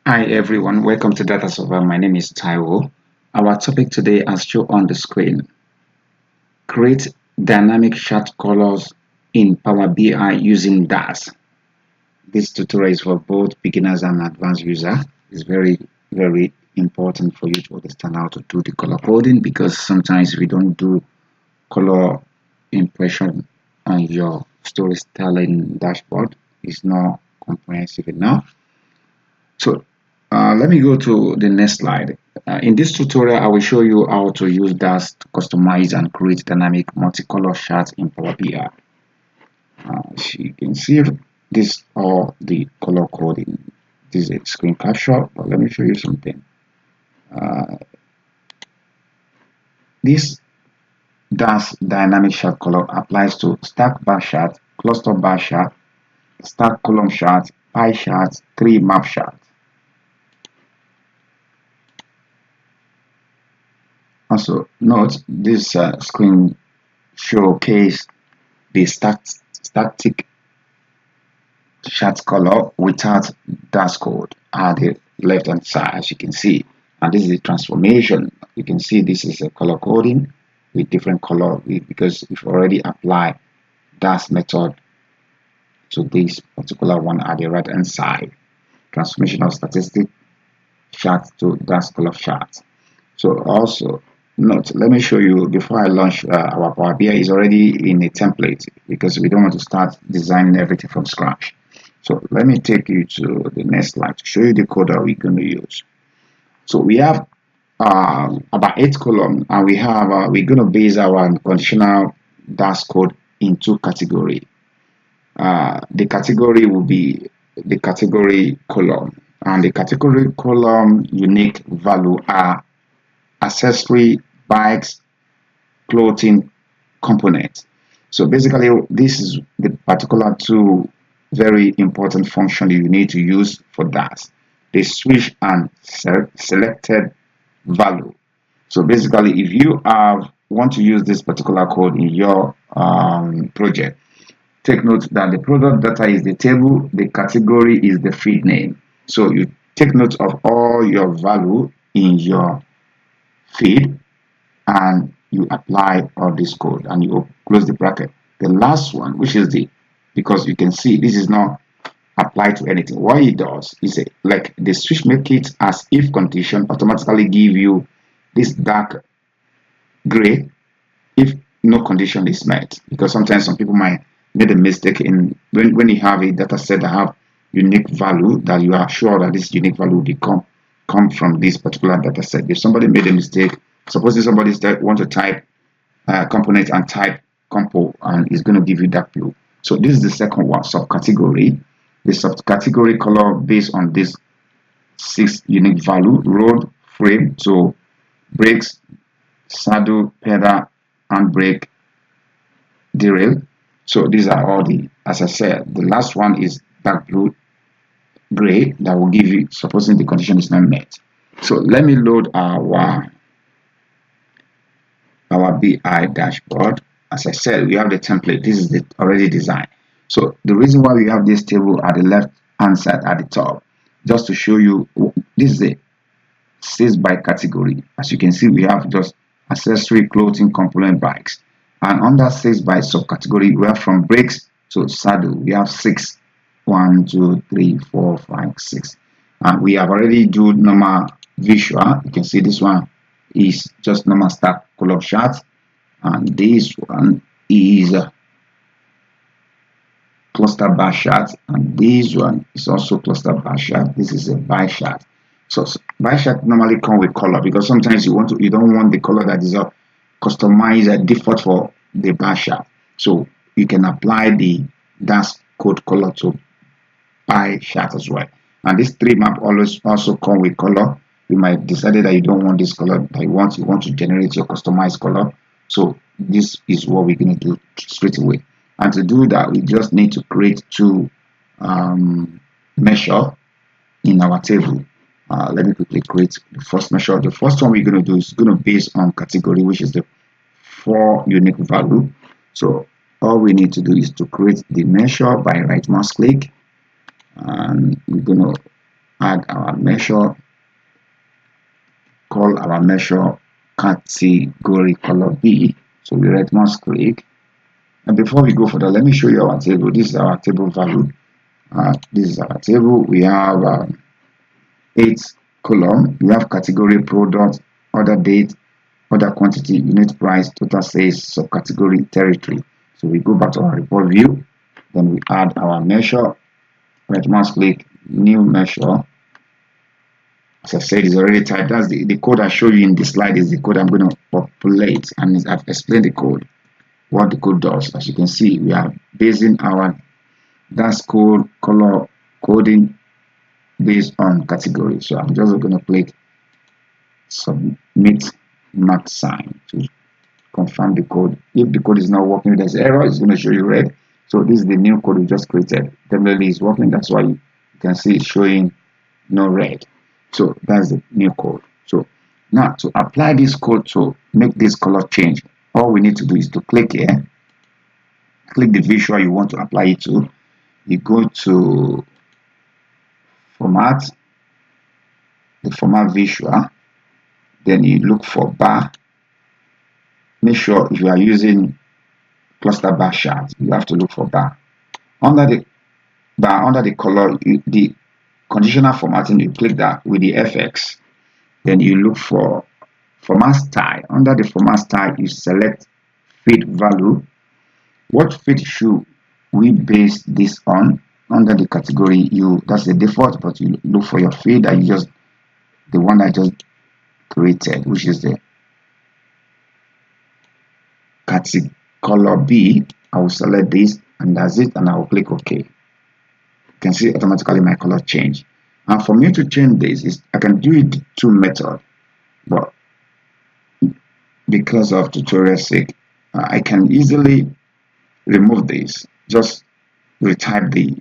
Hi everyone, welcome to Data Server. My name is Taiwo. Our topic today, as shown on the screen, create dynamic chart colors in Power BI using DAX. This tutorial is for both beginners and advanced users. It's very important for you to understand how to do the color coding, because sometimes we don't do color impression on your storytelling dashboard. It's not comprehensive enough. So let me go to the next slide. In this tutorial, I will show you how to use DAX to customize and create dynamic multicolor charts in Power BI. As you can see, this all the color coding. This is a screen capture, but let me show you something. Uh, this DAX dynamic chart color applies to stack bar chart, cluster bar chart, stack column chart, pie chart, tree map chart. Also, note this screen showcase the static chart color without dash code at the left hand side, as you can see. And this is the transformation. You can see this is a color coding with different color because we've already applied dash method to this particular one at the right hand side. Transformation of statistic chart to dash color chart. So also note, let me show you before I launch our Power BI is already in a template because we don't want to start designing everything from scratch. So let me take you to the next slide to show you the code that we're going to use. So we have about 8 columns, and we're going to base our conditional dash code in 2 categories. The category will be the category column, and the category column unique value are accessory, bikes, clothing components. So basically, this is the particular two very important function you need to use for that. The switch and selected value. So basically, if you want to use this particular code in your project, take note that the product data is the table, the category is the field name. So you take note of all your value in your feed, and you apply all this code and you close the bracket. The last one, which is because you can see this is not applied to anything. What it does is like the switch make it as if condition automatically give you this dark gray if no condition is met, because sometimes some people might make a mistake in when you have a data set that have unique value, that you are sure that this unique value will come from this particular data set. If somebody made a mistake, suppose if somebody want to type component and type compo, and it's going to give you that blue. So this is the second one, subcategory. The subcategory color based on this 6 unique value: road, frame, so brakes, saddle, pedal, handbrake, derail. So these are all as I said, the last one is dark blue gray that will give you, supposing the condition is not met. So let me load our BI dashboard. As I said, we have the template. This is the already designed. So the reason why we have this table at the left hand side at the top, just to show you, this is a 6 by category. As you can see, we have just accessory, clothing, component, bikes. And under 6 by subcategory, we have from brakes to saddle. We have 6. 1, 2, 3, 4, 5, 6. And we have already do normal visual. You can see this one is just normal stack color chart, and this one is a cluster bar chart, and this one is also cluster bar chart. This is a bar chart. So bar chart normally come with color, because sometimes you don't want the color that is customized a default for the bar chart. So you can apply the dash code color to bar chart as well. And this tree map always also come with color. You might decide that you don't want this color that you want to generate your customized color. So this is what we're going to do straight away. And to do that, we just need to create 2 measure in our table. Let me quickly create the first measure. The first one we're going to do is going to base on category, which is the 4 unique value. So all we need to do is to create the measure by right mouse click, and we're going to add our measure, call our measure category color B. So we right mouse click. And before we go further, let me show you our table. This is our table value. This is our table. We have 8 column. We have category, product, order date, order quantity, unit price, total sales, subcategory, territory. So we go back to our report view. Then we add our measure. Right mouse click, new measure. As I said, it's already typed. That's the code I showed you in the slide is the code I'm going to populate, and I've explained the code, what the code does. As you can see, we are basing our DAX code color coding based on category. So I'm just going to click submit mark sign to confirm the code. If the code is not working, there's error, it's going to show you red. So this is the new code we just created. Definitely is working. That's why you can see it's showing no red. So that's the new code. So now to apply this code to make this color change, all we need to do is to click here, click the visual you want to apply it to. You go to format, the format visual, then you look for bar. Make sure if you are using cluster bar chart, you have to look for bar. Under the bar, under the color, the conditional formatting, you click that with the FX. Then you look for format style. Under the format style, you select feed value. What feed should we base this on? Under the category, that's the default, but you look for your feed that the one I just created, which is the category color B. I will select this, and that's it, and I will click OK. You can see automatically my color change. And for me to change this, I can do it two methods, but because of tutorial sake, I can easily remove this. Just retype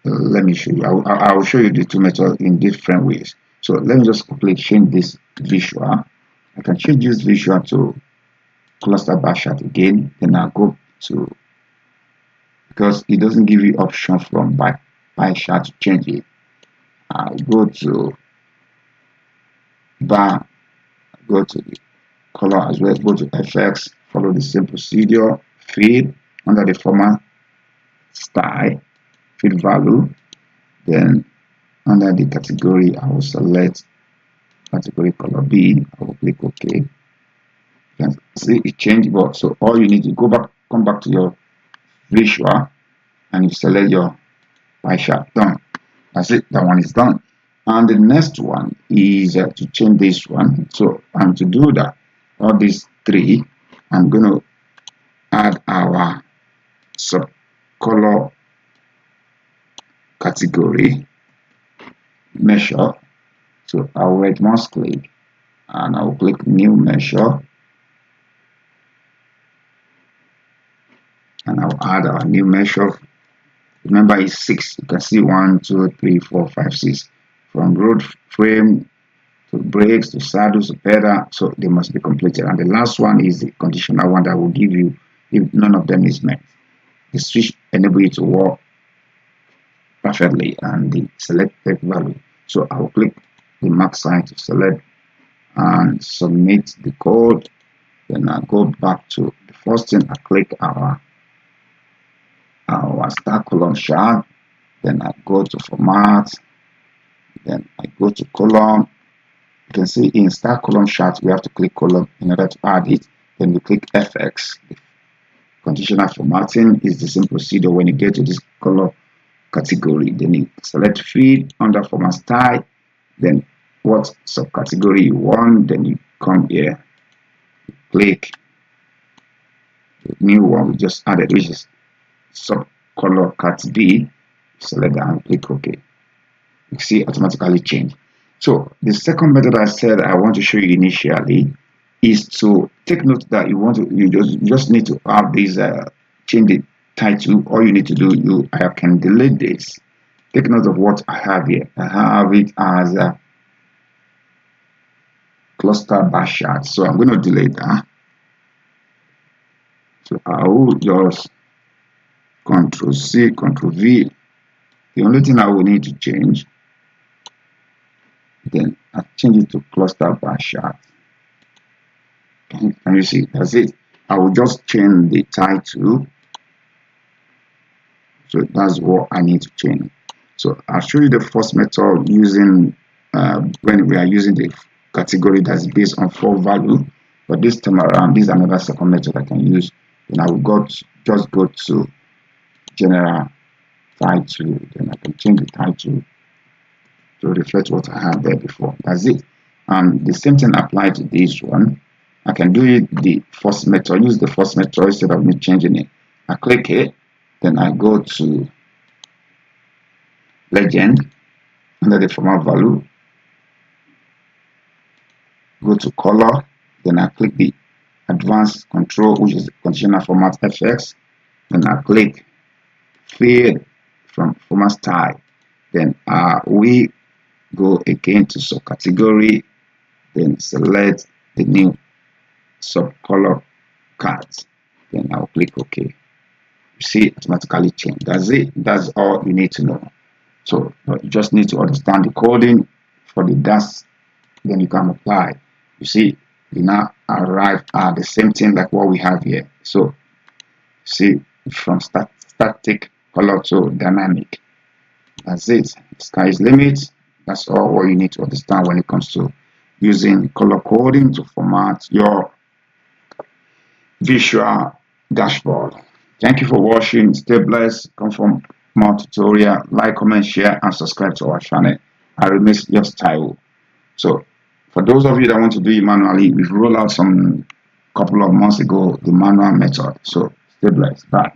let me show you. I will show you the two methods in different ways. So let me just quickly change this visual. I can change this visual to cluster bar chart again. Then I'll go to, because it doesn't give you option from by chart to change it. I'll go to bar, go to the color as well, go to FX, follow the same procedure, feed, under the format style, feed value, then under the category I will select category color B. I will click OK. You can see it changed, but so all you need to come back to your visual and you select your pie chart. Done. That's it. That one is done. And the next one is to change this one. So to do that, all these three, I'm going to add our sub color category measure. So I'll right mouse click and I'll click new measure, and I'll add our new measure. Remember, it's 6. You can see 1, 2, 3, 4, 5, 6. From road frame to brakes to saddles to pedal, so they must be completed. And the last one is the conditional one that will give you if none of them is met. The switch enable you to work perfectly and the selected value. So I will click the mark sign to select and submit the code. Then I go back to the first thing. I click our star column chart. Then I go to format. Then I go to column. You can see in star column chart we have to click column in order to add it. Then we click FX. Conditional formatting is the same procedure. When you get to this color category, then you select feed under format style, then what subcategory you want, then you come here, click the new one we just added, which is sub color cat B. Select that and click OK. You see automatically change. So the second method I said I want to show you initially is to take note that you just need to have this change the title. All you need to do, I can delete this. Take note of what I have here. I have it as a cluster bar chart, so I'm going to delete that. So I will just Control C, Control V. The only thing I will need to change, then I change it to cluster bar chart. Can you see? That's it. I will just change the title. So that's what I need to change. So I'll show you the first method using when we are using the category that's based on 4 value. But this time around, this is another second method I can use. And I will just go to general title. Then I can change the title to reflect what I had there before. That's it. And the same thing applies to this one. I can do it the first method, use the first method instead of me changing it. I click it, then I go to legend under the format value, go to color, then I click the advanced control, which is conditional format FX, then I click fade from format style, then we go again to subcategory, then select the new subcolor cards, then I'll click OK. You see, automatically change. That's it. That's all you need to know. So you just need to understand the coding for the DAX, then you can apply. You see, we now arrive at the same thing like what we have here. So see, from static color to dynamic. That's it. Sky's limit. That's all what you need to understand when it comes to using color coding to format your visual dashboard. Thank you for watching. Stay blessed. Come for more tutorial. Like, comment, share, and subscribe to our channel. I remain your style. So for those of you that want to do it manually, we've rolled out some couple of months ago the manual method. So stay blessed. Bye.